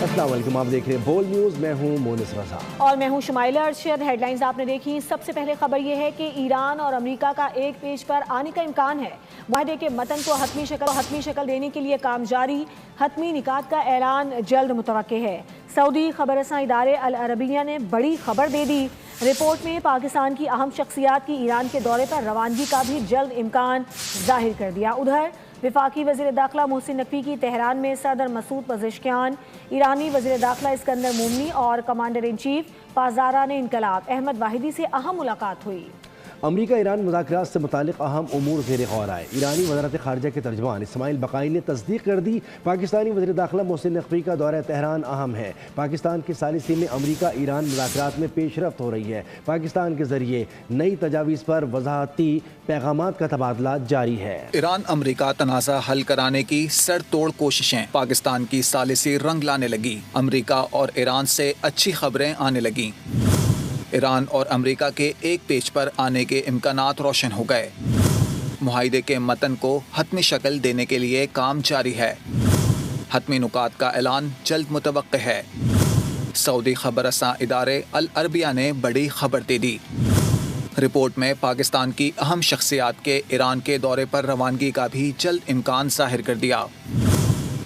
السلام علیکم، آپ دیکھ رہے ہیں بول نیوز، میں ہوں مونس رضا اور میں ہوں شمائلہ ارشد۔ ہیڈ لائنز آپ نے دیکھی۔ سب سے پہلے خبر یہ ہے کہ ایران اور امریکہ کا ایک پیج پر آنے کا امکان ہے۔ معاہدے کے متن کو حتمی شکل دینے کے لیے کام جاری۔ حتمی نکات کا اعلان جلد متوقع ہے۔ سعودی خبر رساں ادارے العربیہ نے بڑی خبر دے دی۔ رپورٹ میں پاکستان کی اہم شخصیات کی ایران کے دورے پر روانگی کا بھی جلد امکان ظاہر کر دیا۔ ادھر وفاقی وزیر داخلہ محسن نقوی کی تہران میں صدر مسعود پزشکیان، ایرانی وزیر داخلہ اسکندر مومنی اور کمانڈر ان چیف پاسداران انقلاب احمد واحدی سے اہم ملاقات ہوئی۔ امریکہ ایران مذاکرات سے متعلق اہم امور زیر غور آئے۔ ایرانی وزارت خارجہ کے ترجمان اسماعیل بقائی نے تصدیق کر دی، پاکستانی وزیر داخلہ محسن نقوی کا دورہ تہران اہم ہے۔ پاکستان کی ثالثی میں امریکہ ایران مذاکرات میں پیش رفت ہو رہی ہے۔ پاکستان کے ذریعے نئی تجاویز پر وضاحتی پیغامات کا تبادلہ جاری ہے۔ ایران امریکہ تنازع حل کرانے کی سر توڑ کوششیں پاکستان کی ثالثی رنگ لانے لگی۔ امریکہ اور ایران سے اچھی خبریں آنے لگیں۔ ایران اور امریکہ کے ایک پیج پر آنے کے امکانات روشن ہو گئے۔ معاہدے کے متن کو حتمی شکل دینے کے لیے کام جاری ہے۔ حتمی نکات کا اعلان جلد متوقع ہے۔ سعودی خبر رساں ادارے العربیہ نے بڑی خبر دے دی۔ رپورٹ میں پاکستان کی اہم شخصیات کے ایران کے دورے پر روانگی کا بھی جلد امکان ظاہر کر دیا۔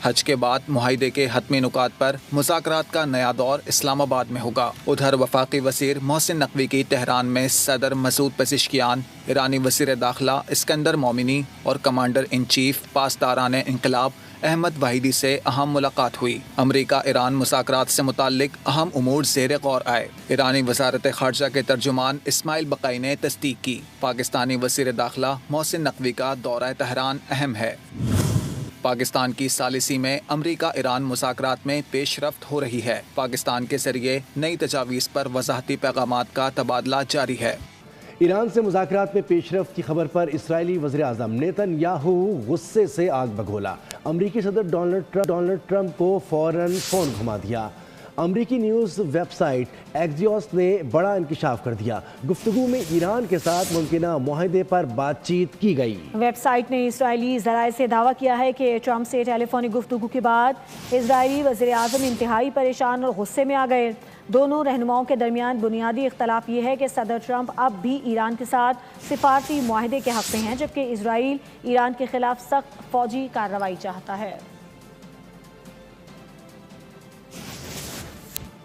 حج کے بعد معاہدے کے حتمی نکات پر مذاکرات کا نیا دور اسلام آباد میں ہوگا۔ ادھر وفاقی وزیر محسن نقوی کی تہران میں صدر مسعود پزشکیان، ایرانی وزیر داخلہ اسکندر مومنی اور کمانڈر ان چیف پاسداران انقلاب احمد واحدی سے اہم ملاقات ہوئی۔ امریکہ ایران مذاکرات سے متعلق اہم امور زیر غور آئے۔ ایرانی وزارت خارجہ کے ترجمان اسماعیل بقائی نے تصدیق کی، پاکستانی وزیر داخلہ محسن نقوی کا دورہ تہران اہم ہے۔ پاکستان کی ثالثی میں امریکہ ایران مذاکرات میں پیش رفت ہو رہی ہے۔ پاکستان کے ذریعے نئی تجاویز پر وضاحتی پیغامات کا تبادلہ جاری ہے۔ ایران سے مذاکرات میں پیش رفت کی خبر پر اسرائیلی وزیر اعظم نیتن یاہو غصے سے آگ بگولا۔ امریکی صدر ڈونلڈ ٹرمپ کو فوراً فون گھما دیا۔ امریکی نیوز ویب سائٹ ایکزیوس نے بڑا انکشاف کر دیا، گفتگو میں ایران کے ساتھ ممکنہ معاہدے پر بات چیت کی گئی۔ ویب سائٹ نے اسرائیلی ذرائع سے دعویٰ کیا ہے کہ ٹرمپ سے ٹیلی فونک گفتگو کے بعد اسرائیلی وزیر اعظم انتہائی پریشان اور غصے میں آ گئے۔ دونوں رہنماؤں کے درمیان بنیادی اختلاف یہ ہے کہ صدر ٹرمپ اب بھی ایران کے ساتھ سفارتی معاہدے کے حق میں ہیں، جبکہ اسرائیل ایران کے خلاف سخت فوجی کارروائی چاہتا ہے۔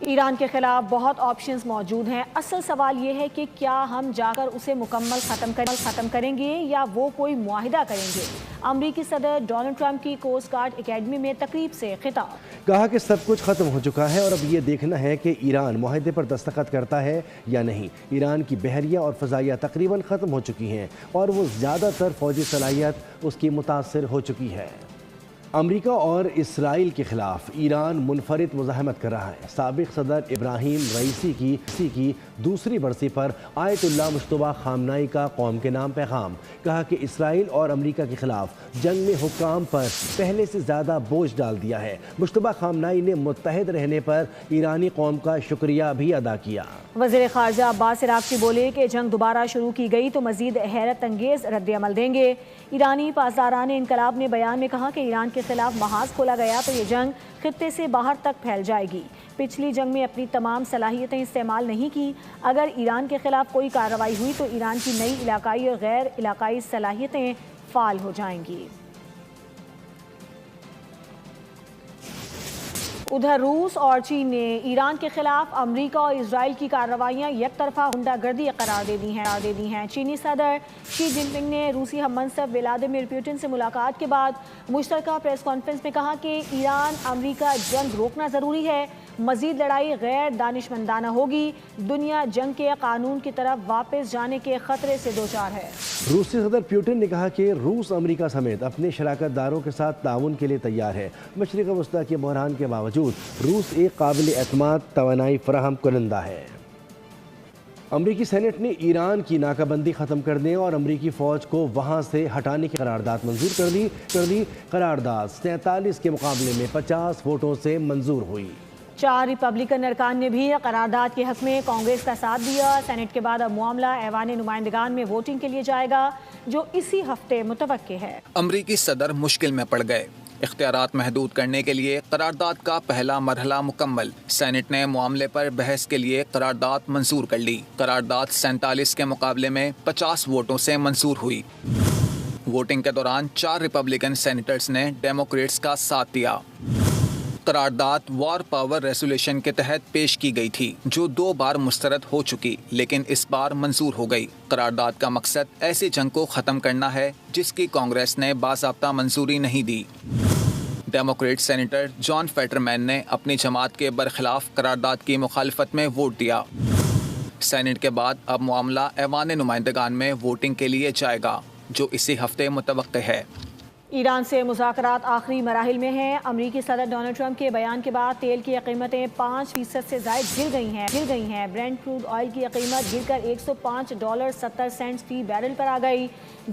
ایران کے خلاف بہت آپشنز موجود ہیں، اصل سوال یہ ہے کہ کیا ہم جا کر اسے مکمل ختم کریں گے یا وہ کوئی معاہدہ کریں گے۔ امریکی صدر ڈونلڈ ٹرمپ کی کوسٹ گارڈ اکیڈمی میں تقریب سے خطاب۔ کہا کہ سب کچھ ختم ہو چکا ہے اور اب یہ دیکھنا ہے کہ ایران معاہدے پر دستخط کرتا ہے یا نہیں۔ ایران کی بحریہ اور فضائیہ تقریباً ختم ہو چکی ہیں اور وہ زیادہ تر فوجی صلاحیت اس کی متاثر ہو چکی ہے۔ امریکہ اور اسرائیل کے خلاف ایران منفرد مزاحمت کر رہا ہے۔ سابق صدر ابراہیم رئیسی کی دوسری برسی پر آیت اللہ مجتبیٰ خامنائی کا قوم کے نام پیغام۔ کہا کہ اسرائیل اور امریکہ کے خلاف جنگ میں حکام پر پہلے سے زیادہ بوجھ ڈال دیا ہے۔ مجتبیٰ خامنائی نے متحد رہنے پر ایرانی قوم کا شکریہ بھی ادا کیا۔ وزیر خارجہ عباس عراقچی بولے کہ جنگ دوبارہ شروع کی گئی تو مزید حیرت انگیز رد عمل دیں گے۔ ایرانی پاسداران انقلاب نے بیان میں کہا کہ ایران کے خلاف محاذ کھولا گیا تو یہ جنگ خطے سے باہر تک پھیل جائے گی۔ پچھلی جنگ میں اپنی تمام صلاحیتیں استعمال نہیں کی۔ اگر ایران کے خلاف کوئی کارروائی ہوئی تو ایران کی نئی علاقائی اور غیر علاقائی صلاحیتیں فعال ہو جائیں گی۔ ادھر روس اور چین نے ایران کے خلاف امریکہ اور اسرائیل کی کارروائیاں یک طرفہ غنڈہ گردی قرار دے دی ہیں۔ چینی صدر شی جن پنگ نے روسی ہم منصب ولادیمیر پوٹن سے ملاقات کے بعد مشترکہ پریس کانفرنس میں کہا کہ ایران امریکہ جنگ روکنا ضروری ہے، مزید لڑائی غیر دانشمندانہ ہوگی، دنیا جنگ کے قانون کی طرف واپس جانے کے خطرے سے دوچار ہے۔ روسی صدر پیوٹن نے کہا کہ روس امریکہ سمیت اپنے شراکت داروں کے ساتھ تعاون کے لیے تیار ہے۔ مشرق وسطیٰ کے بحران کے باوجود روس ایک قابل اعتماد توانائی فراہم کنندہ ہے۔ امریکی سینٹ نے ایران کی ناکہ بندی ختم کرنے اور امریکی فوج کو وہاں سے ہٹانے کی قرارداد منظور کر دی۔ قرارداد 47 کے مقابلے میں 50 ووٹوں سے منظور ہوئی۔ 4 ریپبلکن ارکان نے بھی قرارداد کے حق میں کانگریس کا ساتھ دیا۔ سینٹ کے بعد اب معاملہ ایوان نمائندگان میں ووٹنگ کے لیے جائے گا، جو اسی ہفتے متوقع ہے۔ امریکی صدر مشکل میں پڑ گئے۔ اختیارات محدود کرنے کے لیے قرارداد کا پہلا مرحلہ مکمل، سینٹ نے معاملے پر بحث کے لیے قرارداد منظور کر لی۔ قرارداد 47 کے مقابلے میں 50 ووٹوں سے منظور ہوئی۔ ووٹنگ کے دوران 4 ریپبلکن سینیٹرز نے ڈیموکریٹس کا ساتھ دیا۔ قرارداد وار پاور ریزولوشن کے تحت پیش کی گئی تھی، جو 2 بار مسترد ہو چکی لیکن اس بار منظور ہو گئی۔ قرارداد کا مقصد ایسی جنگ کو ختم کرنا ہے جس کی کانگریس نے باضابطہ منظوری نہیں دی۔ ڈیموکریٹ سینیٹر جان فیٹرمین نے اپنی جماعت کے برخلاف قرارداد کی مخالفت میں ووٹ دیا۔ سینٹ کے بعد اب معاملہ ایوان نمائندگان میں ووٹنگ کے لیے جائے گا، جو اسی ہفتے متوقع ہے۔ ایران سے مذاکرات آخری مراحل میں ہیں۔ امریکی صدر ڈونلڈ ٹرمپ کے بیان کے بعد تیل کی قیمتیں 5% سے زائد گر گئی ہیں۔ برینٹ کروڈ آئل کی قیمت گر کر $105.70 فی بیرل پر آ گئی۔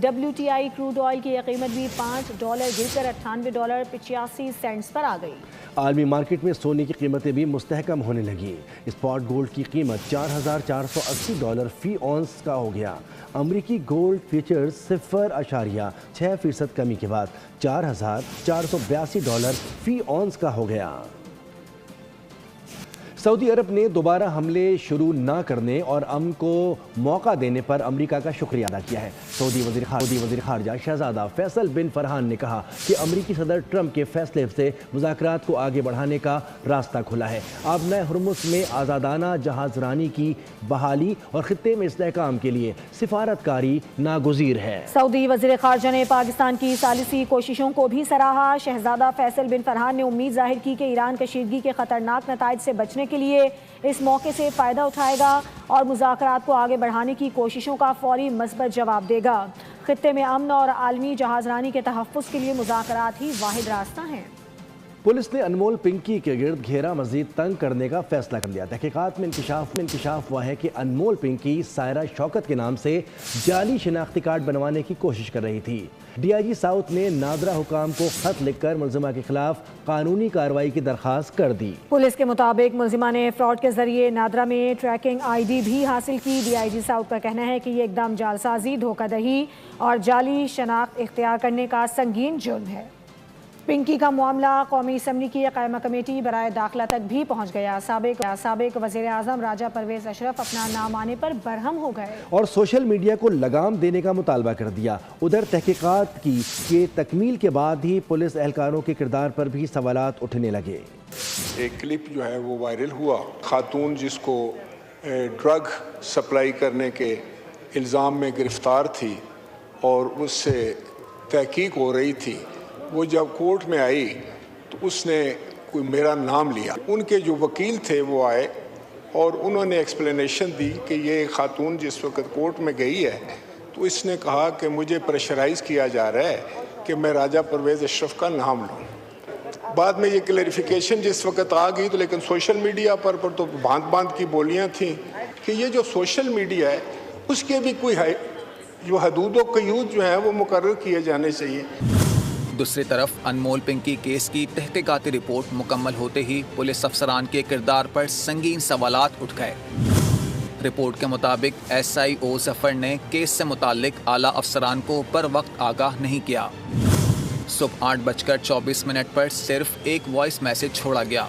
WTI کروڈ آئل کی قیمت بھی $5 گر کر $98.85 پر آ گئی۔ عالمی مارکیٹ میں سونے کی قیمتیں بھی مستحکم ہونے لگیں۔ اسپاٹ گولڈ کی قیمت $4,480 فی اونس کا ہو گیا۔ امریکی گولڈ فیوچرز 0.6% کمی کے بعد $4,482 فی اونس کا ہو گیا۔ سعودی عرب نے دوبارہ حملے شروع نہ کرنے اور امن کو موقع دینے پر امریکہ کا شکریہ ادا کیا ہے۔ سعودی وزیر خارجہ شہزادہ فیصل بن فرحان نے کہا کہ امریکی صدر ٹرمپ کے فیصلے سے مذاکرات کو آگے بڑھانے کا راستہ کھلا ہے۔ آبنہ ہرمز میں آزادانہ جہاز رانی کی بحالی اور خطے میں استحکام کے لیے سفارتکاری ناگزیر ہے۔ سعودی وزیر خارجہ نے پاکستان کی ثالثی کوششوں کو بھی سراہا۔ شہزادہ فیصل بن فرحان نے امید ظاہر کی کہ ایران کشیدگی کے خطرناک نتائج سے بچنے کے لیے اس موقع سے فائدہ اٹھائے گا اور مذاکرات کو آگے بڑھانے کی کوششوں کا فوری مثبت جواب دے گا۔ خطے میں امن اور عالمی جہاز رانی کے تحفظ کے لیے مذاکرات ہی واحد راستہ ہیں۔ پولیس نے انمول پنکی کے گرد گھیرا مزید تنگ کرنے کا فیصلہ کر لیا۔ تحقیقات میں انکشاف ہوا ہے کہ انمول پنکی سائرہ شوکت کے نام سے جعلی شناختی کارڈ بنوانے کی کوشش کر رہی تھی۔ DIG ساؤتھ نے نادرا حکام کو خط لکھ کر ملزمہ کے خلاف قانونی کارروائی کی درخواست کر دی۔ پولیس کے مطابق ملزمہ نے فراڈ کے ذریعے نادرا میں ٹریکنگ ID بھی حاصل کی۔ DIG ساؤتھ کا کہنا ہے کہ یہ اقدام جعلسازی، دھوکہ دہی اور جعلی شناخت اختیار کرنے کا سنگین جرم ہے۔ پنکی کا معاملہ قومی اسمبلی کی قائمہ کمیٹی برائے داخلہ تک بھی پہنچ گیا۔ سابق وزیر اعظم راجہ پرویز اشرف اپنا نام آنے پر برہم ہو گئے اور سوشل میڈیا کو لگام دینے کا مطالبہ کر دیا۔ ادھر تحقیقات کی تکمیل کے بعد ہی پولیس اہلکاروں کے کردار پر بھی سوالات اٹھنے لگے۔ ایک کلپ جو ہے وہ وائرل ہوا، خاتون جس کو ڈرگ سپلائی کرنے کے الزام میں گرفتار تھی اور اس سے تحقیق ہو رہی تھی، وہ جب کورٹ میں آئی تو اس نے کوئی میرا نام لیا۔ ان کے جو وکیل تھے وہ آئے اور انہوں نے ایکسپلینیشن دی کہ یہ خاتون جس وقت کورٹ میں گئی ہے تو اس نے کہا کہ مجھے پریشرائز کیا جا رہا ہے کہ میں راجہ پرویز اشرف کا نام لوں۔ بعد میں یہ کلیریفیکیشن جس وقت آ گئی تو لیکن سوشل میڈیا پر تو باندھ کی بولیاں تھیں کہ یہ جو سوشل میڈیا ہے اس کے بھی کوئی جو حدود و قیود جو ہیں وہ مقرر کیے جانے چاہیے۔ دوسری طرف انمول پنکی کیس کی تحقیقاتی رپورٹ مکمل ہوتے ہی پولیس افسران کے کردار پر سنگین سوالات اٹھ گئے۔ رپورٹ کے مطابق SIO ظفر نے کیس سے متعلق اعلیٰ افسران کو پر وقت آگاہ نہیں کیا۔ صبح 8:24 پر صرف ایک وائس میسج چھوڑا گیا۔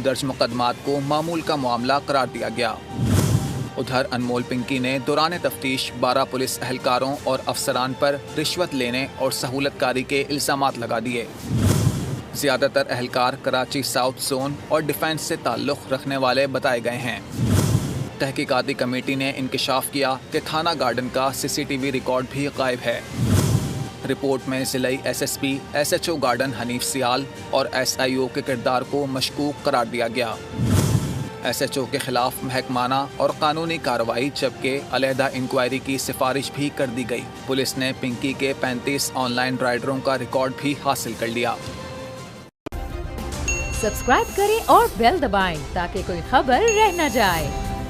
درج مقدمات کو معمول کا معاملہ قرار دیا گیا۔ ادھر انمول پنکی نے دوران تفتیش 12 پولیس اہلکاروں اور افسران پر رشوت لینے اور سہولت کاری کے الزامات لگا دیے۔ زیادہ تر اہلکار کراچی ساؤتھ زون اور ڈیفنس سے تعلق رکھنے والے بتائے گئے ہیں۔ تحقیقاتی کمیٹی نے انکشاف کیا کہ تھانہ گارڈن کا CCTV ریکارڈ بھی غائب ہے۔ رپورٹ میں ضلعی SSP SHO گارڈن حنیف سیال اور SIO کے کردار کو مشکوک قرار دیا گیا۔ SHO کے خلاف محکمانہ اور قانونی کارروائی جبکہ علیحدہ انکوائری کی سفارش بھی کر دی گئی۔ پولیس نے پنکی کے 35 آن لائن رائڈروں کا ریکارڈ بھی حاصل کر لیا۔ سبسکرائب کریں اور بیل دبائیں تاکہ کوئی خبر رہ نہ جائے۔